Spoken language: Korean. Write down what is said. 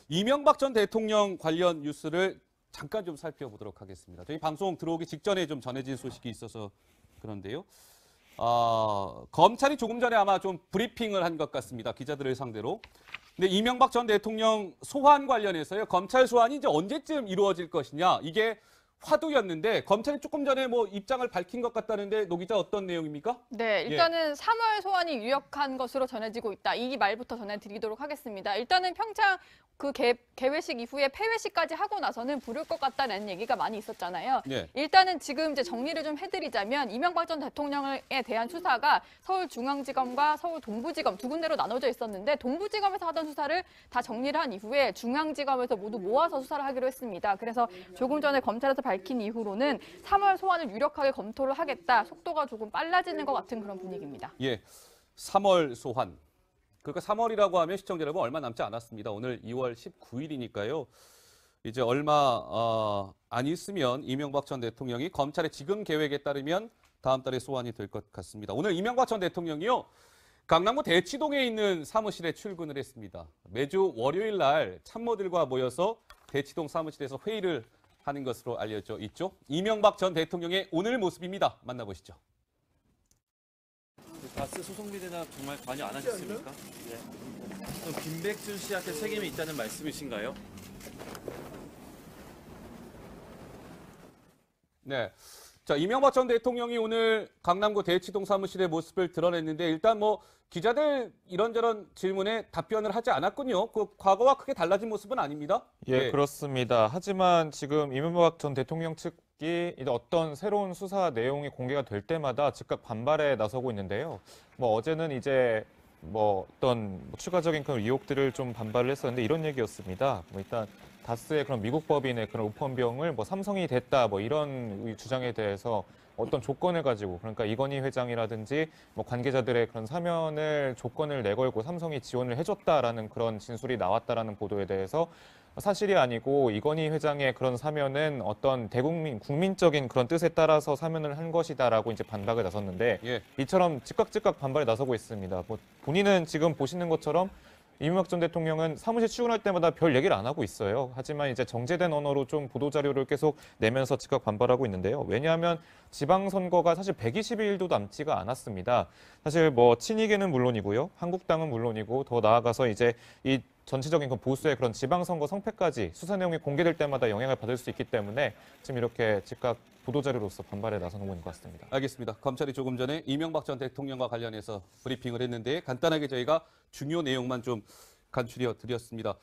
이명박 전 대통령 관련 뉴스를 잠깐 좀 살펴보도록 하겠습니다. 저희 방송 들어오기 직전에 좀 전해진 소식이 있어서 그런데요. 검찰이 조금 전에 아마 좀 브리핑을 한 것 같습니다. 기자들을 상대로. 근데 이명박 전 대통령 소환 관련해서요. 검찰 소환이 이제 언제쯤 이루어질 것이냐. 이게 화두였는데 검찰이 조금 전에 뭐 입장을 밝힌 것 같다는데 노 기자 어떤 내용입니까? 네, 일단은 3월 소환이 유력한 것으로 전해지고 있다. 이 말부터 전해드리도록 하겠습니다. 일단은 평창 그 개회식 이후에 폐회식까지 하고 나서는 부를 것 같다는 얘기가 많이 있었잖아요. 네. 일단은 지금 이제 정리를 좀 해드리자면 이명박 전 대통령에 대한 수사가 서울중앙지검과 서울 동부지검 두 군데로 나눠져 있었는데 동부지검에서 하던 수사를 다 정리를 한 이후에 중앙지검에서 모두 모아서 수사를 하기로 했습니다. 그래서 조금 전에 검찰에서 밝힌 이후로는 3월 소환을 유력하게 검토를 하겠다. 속도가 조금 빨라지는 것 같은 그런 분위기입니다. 예, 3월 소환. 그러니까 3월이라고 하면 시청자 여러분 얼마 남지 않았습니다. 오늘 2월 19일이니까요. 이제 얼마 안 있으면 이명박 전 대통령이 검찰의 지금 계획에 따르면 다음 달에 소환이 될 것 같습니다. 오늘 이명박 전 대통령이요. 강남구 대치동에 있는 사무실에 출근을 했습니다. 매주 월요일 날 참모들과 모여서 대치동 사무실에서 회의를 하는 것으로 알려져 있죠. 이명박 전 대통령의 오늘 모습입니다. 만나보시죠. 다스 소송비 대납 정말 관여 안 하셨습니까? 네. 그럼 김백준 씨한테 책임이 있다는 말씀이신가요? 네. 자, 이명박 전 대통령이 오늘 강남구 대치동 사무실의 모습을 드러냈는데 일단 뭐 기자들 이런저런 질문에 답변을 하지 않았군요. 그 과거와 크게 달라진 모습은 아닙니다. 예, 네. 그렇습니다. 하지만 지금 이명박 전 대통령 측이 이제 어떤 새로운 수사 내용이 공개가 될 때마다 즉각 반발에 나서고 있는데요. 뭐 어제는 이제 뭐 어떤 추가적인 그런 의혹들을 좀 반발을 했었는데 이런 얘기였습니다. 뭐 일단 다스의 그런 미국 법인의 그런 오펀병을 뭐 삼성이 됐다 뭐 이런 주장에 대해서 어떤 조건을 가지고 그러니까 이건희 회장이라든지 뭐 관계자들의 그런 사면을 조건을 내걸고 삼성이 지원을 해줬다라는 그런 진술이 나왔다라는 보도에 대해서 사실이 아니고 이건희 회장의 그런 사면은 어떤 국민적인 그런 뜻에 따라서 사면을 한 것이다라고 이제 반박을 나섰는데 예. 이처럼 즉각 반발에 나서고 있습니다. 뭐 본인은 지금 보시는 것처럼 이명박 전 대통령은 사무실 출근할 때마다 별 얘기를 안 하고 있어요. 하지만 이제 정제된 언어로 좀 보도자료를 계속 내면서 즉각 반발하고 있는데요. 왜냐하면 지방선거가 사실 120일도 남지가 않았습니다. 사실 뭐 친이계는 물론이고요. 한국당은 물론이고 더 나아가서 이제 이 전체적인 그 보수의 그런 지방선거 성패까지 수사 내용이 공개될 때마다 영향을 받을 수 있기 때문에 지금 이렇게 즉각 보도자료로서 반발에 나서는 것 같습니다. 알겠습니다. 검찰이 조금 전에 이명박 전 대통령과 관련해서 브리핑을 했는데 간단하게 저희가 중요 내용만 좀 간추려 드렸습니다.